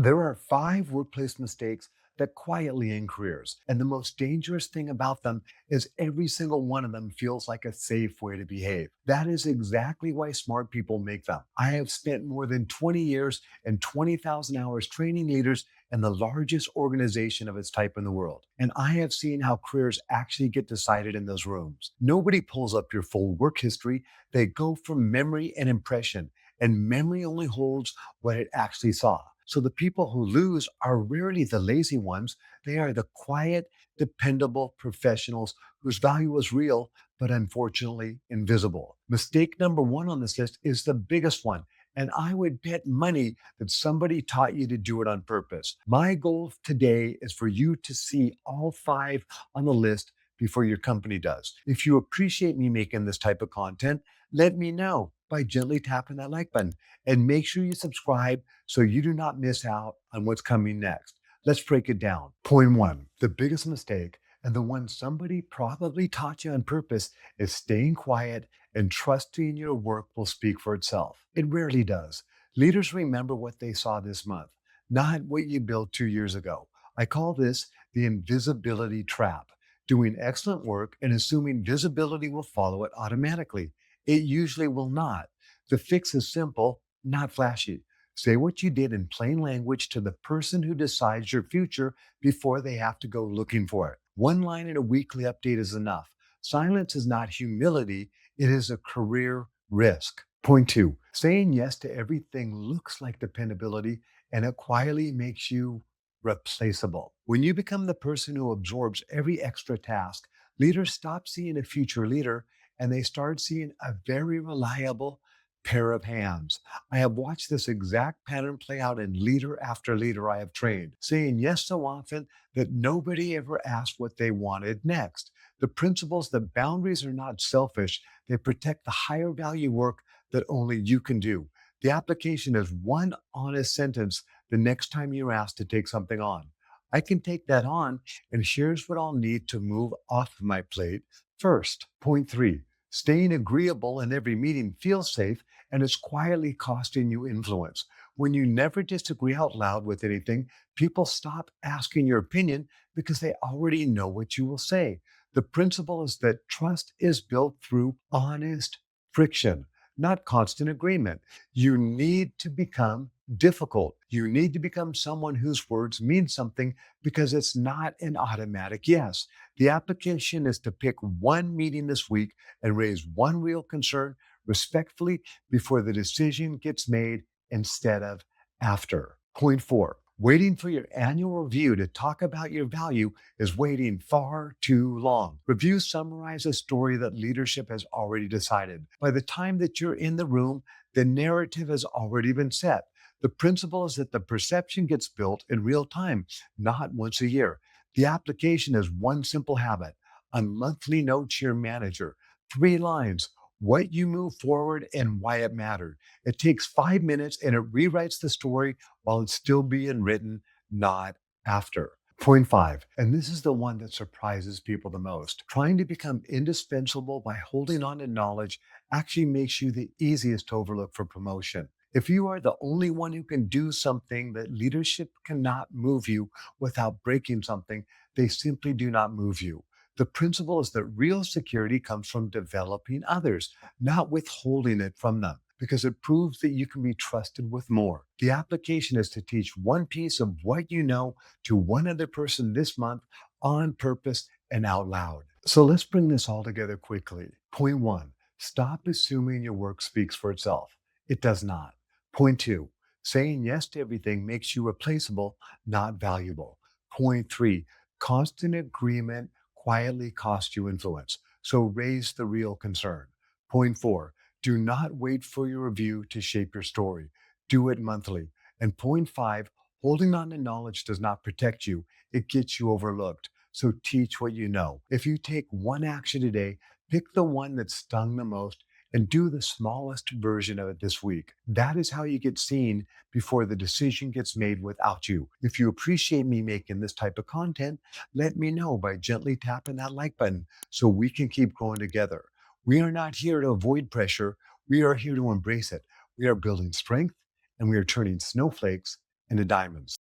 There are five workplace mistakes that quietly end careers. And the most dangerous thing about them is every single one of them feels like a safe way to behave. That is exactly why smart people make them. I have spent more than 20 years and 20,000 hours training leaders in the largest organization of its type in the world. And I have seen how careers actually get decided in those rooms. Nobody pulls up your full work history. They go from memory and impression, and memory only holds what it actually saw. So the people who lose are rarely the lazy ones. They are the quiet, dependable professionals whose value is real, but unfortunately invisible. Mistake number one on this list is the biggest one. And I would bet money that somebody taught you to do it on purpose. My goal today is for you to see all five on the list before your company does. If you appreciate me making this type of content, let me know by gently tapping that like button, and make sure you subscribe so you do not miss out on what's coming next. Let's break it down. Point one, the biggest mistake, and the one somebody probably taught you on purpose, is staying quiet and trusting your work will speak for itself. It rarely does. Leaders remember what they saw this month, not what you built 2 years ago. I call this the invisibility trap. Doing excellent work and assuming visibility will follow it automatically. It usually will not. The fix is simple, not flashy. Say what you did in plain language to the person who decides your future before they have to go looking for it. One line in a weekly update is enough. Silence is not humility, it is a career risk. Point two, saying yes to everything looks like dependability, and it quietly makes you replaceable. When you become the person who absorbs every extra task, leaders stop seeing a future leader and they start seeing a very reliable pair of hands. I have watched this exact pattern play out in leader after leader I have trained, saying yes so often that nobody ever asked what they wanted next. The principles that boundaries are not selfish, they protect the higher value work that only you can do. The application is one honest sentence the next time you're asked to take something on. I can take that on, and here's what I'll need to move off of my plate first. Point three, staying agreeable in every meeting feels safe and is quietly costing you influence. When you never disagree out loud with anything, people stop asking your opinion because they already know what you will say. The principle is that trust is built through honest friction, not constant agreement. You need to become difficult. You need to become someone whose words mean something because it's not an automatic yes. The application is to pick one meeting this week and raise one real concern respectfully before the decision gets made instead of after. Point four, waiting for your annual review to talk about your value is waiting far too long. Reviews summarize a story that leadership has already decided. By the time that you're in the room, the narrative has already been set. The principle is that the perception gets built in real time, not once a year. The application is one simple habit: a monthly note to your manager, 3 lines, what you move forward and why it mattered. It takes 5 minutes and it rewrites the story while it's still being written, not after. Point five, and this is the one that surprises people the most. Trying to become indispensable by holding on to knowledge actually makes you the easiest to overlook for promotion. If you are the only one who can do something that leadership cannot move you without breaking something, they simply do not move you. The principle is that real security comes from developing others, not withholding it from them, because it proves that you can be trusted with more. The application is to teach one piece of what you know to one other person this month on purpose and out loud. So let's bring this all together quickly. Point one, stop assuming your work speaks for itself. It does not. Point two, saying yes to everything makes you replaceable, not valuable. Point three, constant agreement quietly costs you influence. So raise the real concern. Point four, do not wait for your review to shape your story. Do it monthly. And point five, holding on to knowledge does not protect you, it gets you overlooked. So teach what you know. If you take one action today, pick the one that stung the most and do the smallest version of it this week. That is how you get seen before the decision gets made without you. If you appreciate me making this type of content, let me know by gently tapping that like button so we can keep growing together. We are not here to avoid pressure. We are here to embrace it. We are building strength and we are turning snowflakes into diamonds.